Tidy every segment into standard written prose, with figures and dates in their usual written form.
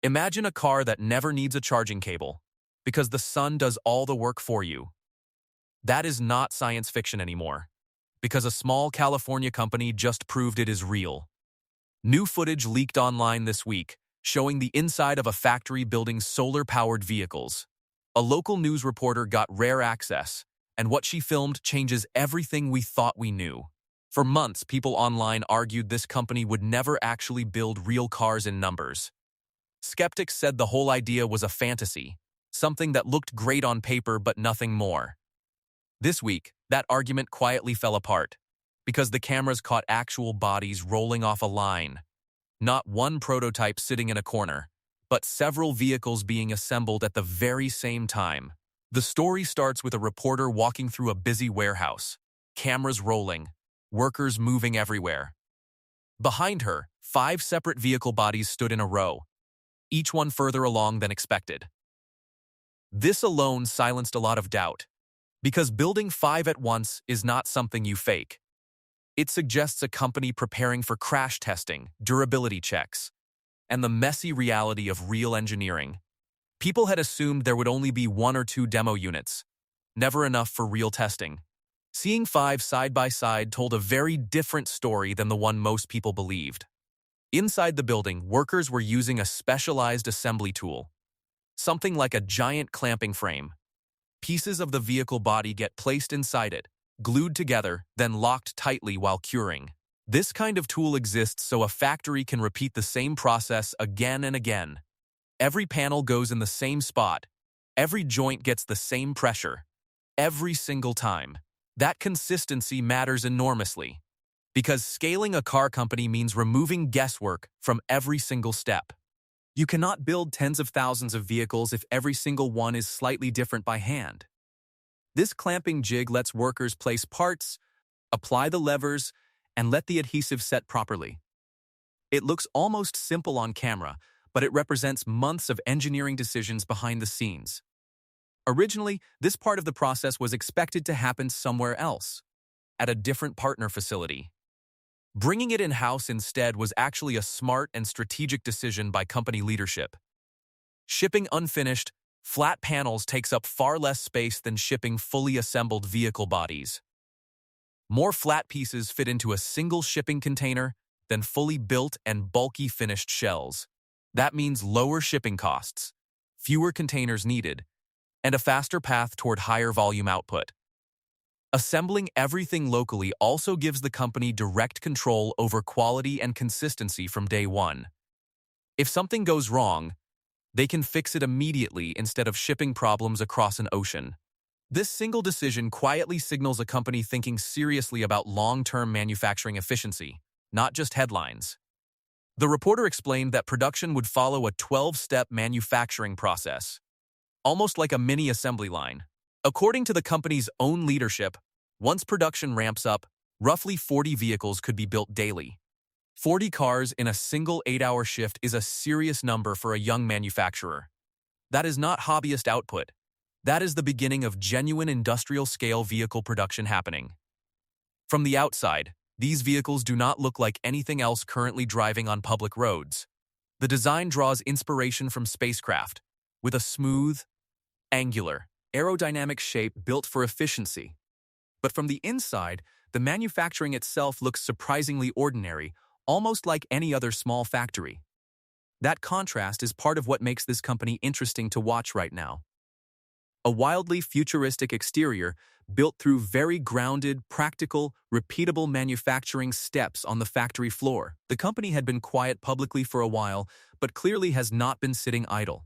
Imagine a car that never needs a charging cable, because the sun does all the work for you. That is not science fiction anymore, because a small California company just proved it is real. New footage leaked online this week, showing the inside of a factory building solar-powered vehicles. A local news reporter got rare access, and what she filmed changes everything we thought we knew. For months, people online argued this company would never actually build real cars in numbers. Skeptics said the whole idea was a fantasy, something that looked great on paper but nothing more. This week, that argument quietly fell apart, because the cameras caught actual bodies rolling off a line. Not one prototype sitting in a corner, but several vehicles being assembled at the very same time. The story starts with a reporter walking through a busy warehouse, cameras rolling, workers moving everywhere. Behind her, 5 separate vehicle bodies stood in a row, each one further along than expected. This alone silenced a lot of doubt, because building 5 at once is not something you fake. It suggests a company preparing for crash testing, durability checks, and the messy reality of real engineering. People had assumed there would only be 1 or 2 demo units, never enough for real testing. Seeing 5 side by side told a very different story than the one most people believed. Inside the building, workers were using a specialized assembly tool, something like a giant clamping frame. Pieces of the vehicle body get placed inside it, glued together, then locked tightly while curing. This kind of tool exists so a factory can repeat the same process again and again. Every panel goes in the same spot. Every joint gets the same pressure. Every single time. That consistency matters enormously, because scaling a car company means removing guesswork from every single step. You cannot build tens of thousands of vehicles if every single one is slightly different by hand. This clamping jig lets workers place parts, apply the levers, and let the adhesive set properly. It looks almost simple on camera, but it represents months of engineering decisions behind the scenes. Originally, this part of the process was expected to happen somewhere else, at a different partner facility. Bringing it in-house instead was actually a smart and strategic decision by company leadership. Shipping unfinished, flat panels takes up far less space than shipping fully assembled vehicle bodies. More flat pieces fit into a single shipping container than fully built and bulky finished shells. That means lower shipping costs, fewer containers needed, and a faster path toward higher volume output. Assembling everything locally also gives the company direct control over quality and consistency from day one. If something goes wrong, they can fix it immediately instead of shipping problems across an ocean. This single decision quietly signals a company thinking seriously about long-term manufacturing efficiency, not just headlines. The reporter explained that production would follow a 12-step manufacturing process, almost like a mini assembly line. According to the company's own leadership, once production ramps up, roughly 40 vehicles could be built daily. 40 cars in a single 8-hour shift is a serious number for a young manufacturer. That is not hobbyist output. That is the beginning of genuine industrial-scale vehicle production happening. From the outside, these vehicles do not look like anything else currently driving on public roads. The design draws inspiration from spacecraft, with a smooth, angular, aerodynamic shape built for efficiency. But from the inside, the manufacturing itself looks surprisingly ordinary, almost like any other small factory. That contrast is part of what makes this company interesting to watch right now. A wildly futuristic exterior built through very grounded, practical, repeatable manufacturing steps on the factory floor. The company had been quiet publicly for a while, but clearly has not been sitting idle.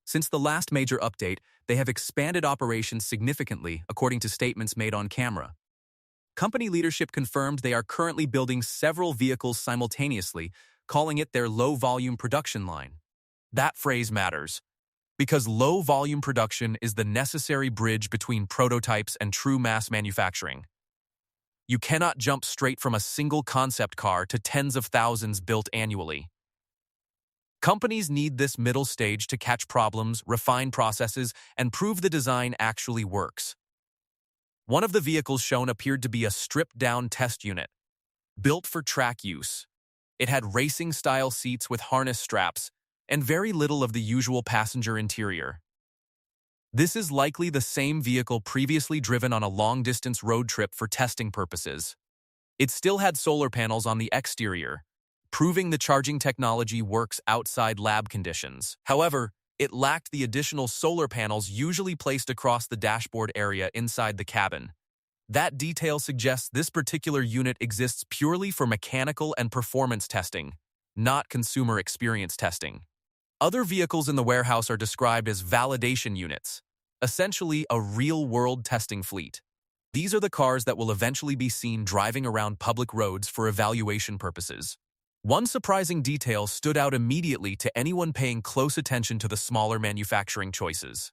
Since the last major update, they have expanded operations significantly, according to statements made on camera. Company leadership confirmed they are currently building several vehicles simultaneously, calling it their low-volume production line. That phrase matters, because low-volume production is the necessary bridge between prototypes and true mass manufacturing. You cannot jump straight from a single concept car to tens of thousands built annually. Companies need this middle stage to catch problems, refine processes, and prove the design actually works. One of the vehicles shown appeared to be a stripped-down test unit, built for track use. It had racing-style seats with harness straps, and very little of the usual passenger interior. This is likely the same vehicle previously driven on a long-distance road trip for testing purposes. It still had solar panels on the exterior, proving the charging technology works outside lab conditions. However, it lacked the additional solar panels usually placed across the dashboard area inside the cabin. That detail suggests this particular unit exists purely for mechanical and performance testing, not consumer experience testing. Other vehicles in the warehouse are described as validation units, essentially a real-world testing fleet. These are the cars that will eventually be seen driving around public roads for evaluation purposes. One surprising detail stood out immediately to anyone paying close attention to the smaller manufacturing choices.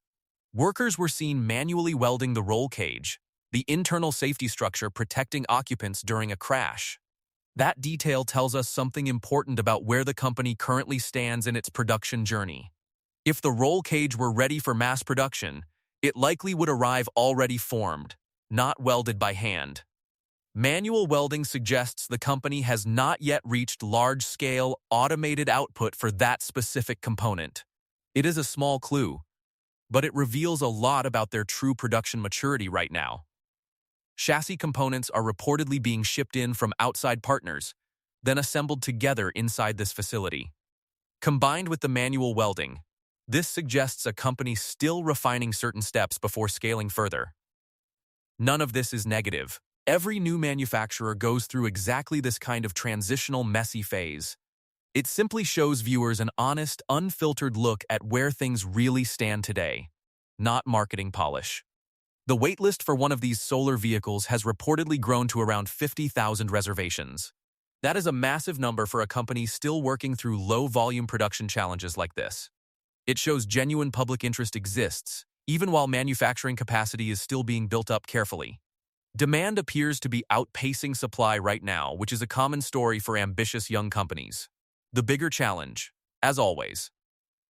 Workers were seen manually welding the roll cage, the internal safety structure protecting occupants during a crash. That detail tells us something important about where the company currently stands in its production journey. If the roll cage were ready for mass production, it likely would arrive already formed, not welded by hand. Manual welding suggests the company has not yet reached large-scale, automated output for that specific component. It is a small clue, but it reveals a lot about their true production maturity right now. Chassis components are reportedly being shipped in from outside partners, then assembled together inside this facility. Combined with the manual welding, this suggests a company still refining certain steps before scaling further. None of this is negative. Every new manufacturer goes through exactly this kind of transitional, messy phase. It simply shows viewers an honest, unfiltered look at where things really stand today, not marketing polish. The waitlist for one of these solar vehicles has reportedly grown to around 50,000 reservations. That is a massive number for a company still working through low-volume production challenges like this. It shows genuine public interest exists, even while manufacturing capacity is still being built up carefully. Demand appears to be outpacing supply right now, which is a common story for ambitious young companies. The bigger challenge, as always,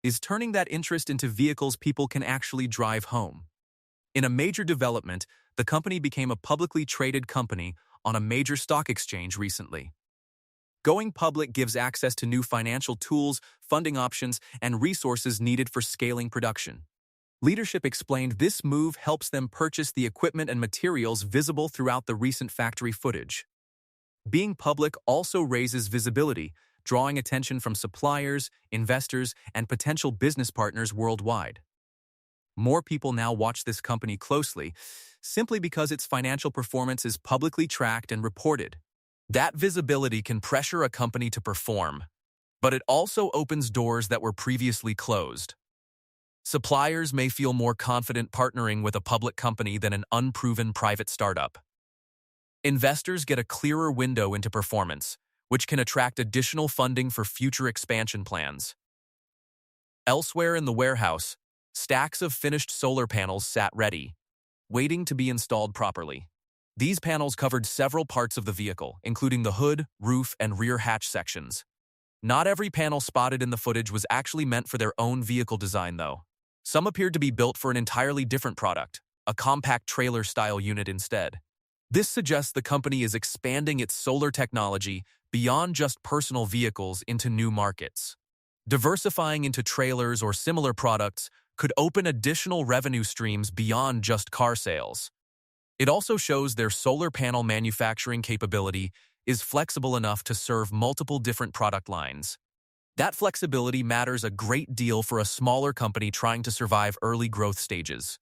is turning that interest into vehicles people can actually drive home. In a major development, the company became a publicly traded company on a major stock exchange recently. Going public gives access to new financial tools, funding options, and resources needed for scaling production. Leadership explained this move helps them purchase the equipment and materials visible throughout the recent factory footage. Being public also raises visibility, drawing attention from suppliers, investors, and potential business partners worldwide. More people now watch this company closely, simply because its financial performance is publicly tracked and reported. That visibility can pressure a company to perform, but it also opens doors that were previously closed. Suppliers may feel more confident partnering with a public company than an unproven private startup. Investors get a clearer window into performance, which can attract additional funding for future expansion plans. Elsewhere in the warehouse, stacks of finished solar panels sat ready, waiting to be installed properly. These panels covered several parts of the vehicle, including the hood, roof, and rear hatch sections. Not every panel spotted in the footage was actually meant for their own vehicle design, though. Some appeared to be built for an entirely different product, a compact trailer-style unit instead. This suggests the company is expanding its solar technology beyond just personal vehicles into new markets. Diversifying into trailers or similar products could open additional revenue streams beyond just car sales. It also shows their solar panel manufacturing capability is flexible enough to serve multiple different product lines. That flexibility matters a great deal for a smaller company trying to survive early growth stages.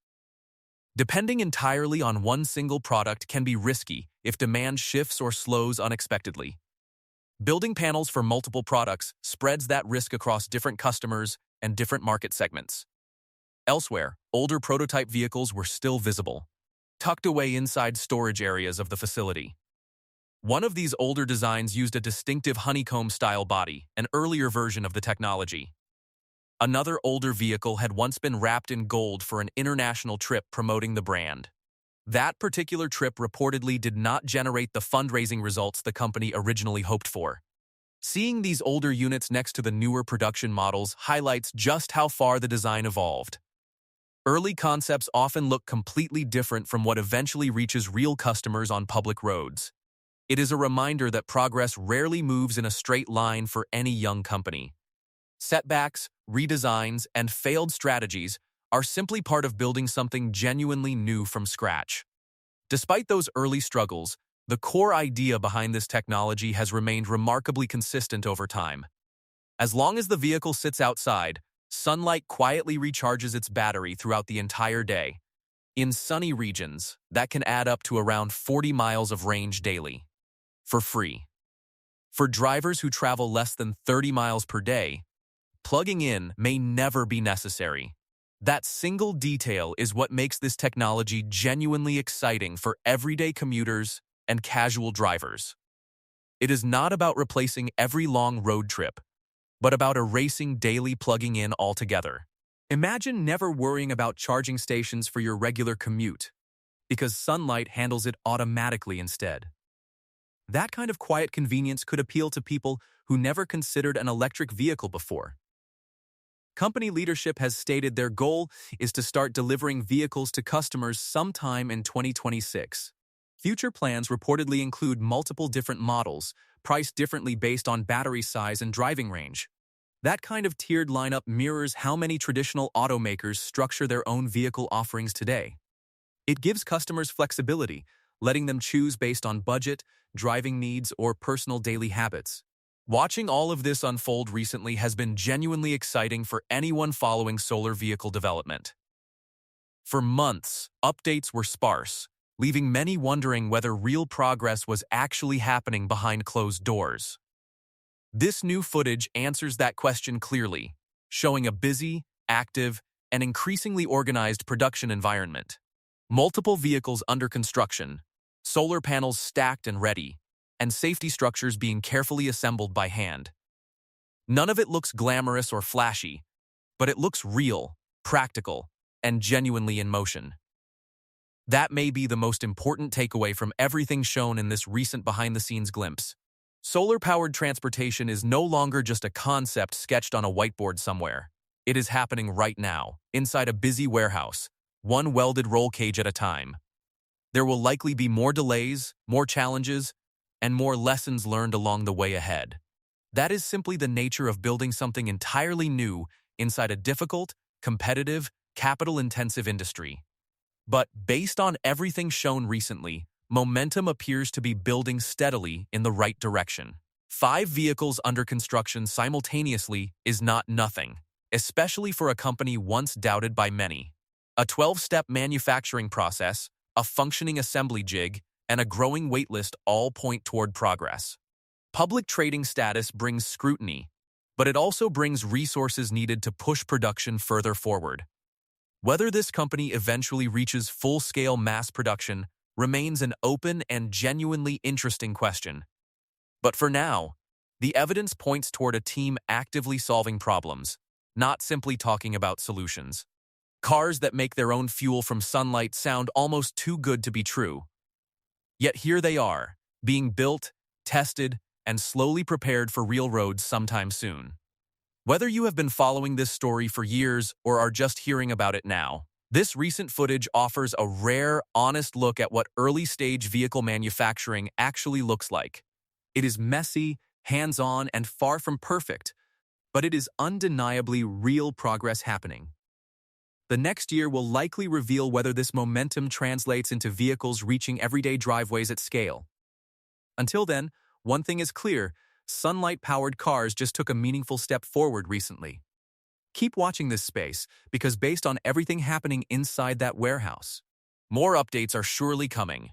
Depending entirely on one single product can be risky if demand shifts or slows unexpectedly. Building panels for multiple products spreads that risk across different customers and different market segments. Elsewhere, older prototype vehicles were still visible, tucked away inside storage areas of the facility. One of these older designs used a distinctive honeycomb-style body, an earlier version of the technology. Another older vehicle had once been wrapped in gold for an international trip promoting the brand. That particular trip reportedly did not generate the fundraising results the company originally hoped for. Seeing these older units next to the newer production models highlights just how far the design evolved. Early concepts often look completely different from what eventually reaches real customers on public roads. It is a reminder that progress rarely moves in a straight line for any young company. Setbacks, redesigns, and failed strategies are simply part of building something genuinely new from scratch. Despite those early struggles, the core idea behind this technology has remained remarkably consistent over time. As long as the vehicle sits outside, sunlight quietly recharges its battery throughout the entire day. In sunny regions, that can add up to around 40 miles of range daily, for free. For drivers who travel less than 30 miles per day, plugging in may never be necessary. That single detail is what makes this technology genuinely exciting for everyday commuters and casual drivers. It is not about replacing every long road trip, but about erasing daily plugging in altogether. Imagine never worrying about charging stations for your regular commute, because sunlight handles it automatically instead. That kind of quiet convenience could appeal to people who never considered an electric vehicle before. Company leadership has stated their goal is to start delivering vehicles to customers sometime in 2026. Future plans reportedly include multiple different models, priced differently based on battery size and driving range. That kind of tiered lineup mirrors how many traditional automakers structure their own vehicle offerings today. It gives customers flexibility, letting them choose based on budget, driving needs, or personal daily habits. Watching all of this unfold recently has been genuinely exciting for anyone following solar vehicle development. For months, updates were sparse, leaving many wondering whether real progress was actually happening behind closed doors. This new footage answers that question clearly, showing a busy, active, and increasingly organized production environment. Multiple vehicles under construction, solar panels stacked and ready, and safety structures being carefully assembled by hand. None of it looks glamorous or flashy, but it looks real, practical, and genuinely in motion. That may be the most important takeaway from everything shown in this recent behind-the-scenes glimpse. Solar-powered transportation is no longer just a concept sketched on a whiteboard somewhere. It is happening right now, inside a busy warehouse, one welded roll cage at a time. There will likely be more delays, more challenges, and more lessons learned along the way ahead. That is simply the nature of building something entirely new inside a difficult, competitive, capital-intensive industry. But based on everything shown recently, momentum appears to be building steadily in the right direction. 5 vehicles under construction simultaneously is not nothing, especially for a company once doubted by many. A 12-step manufacturing process, a functioning assembly jig, and a growing waitlist all point toward progress. Public trading status brings scrutiny, but it also brings resources needed to push production further forward. Whether this company eventually reaches full-scale mass production remains an open and genuinely interesting question. But for now, the evidence points toward a team actively solving problems, not simply talking about solutions. Cars that make their own fuel from sunlight sound almost too good to be true. Yet here they are, being built, tested, and slowly prepared for real roads sometime soon. Whether you have been following this story for years or are just hearing about it now, this recent footage offers a rare, honest look at what early-stage vehicle manufacturing actually looks like. It is messy, hands-on, and far from perfect, but it is undeniably real progress happening. The next year will likely reveal whether this momentum translates into vehicles reaching everyday driveways at scale. Until then, one thing is clear: sunlight-powered cars just took a meaningful step forward recently. Keep watching this space, because based on everything happening inside that warehouse, more updates are surely coming.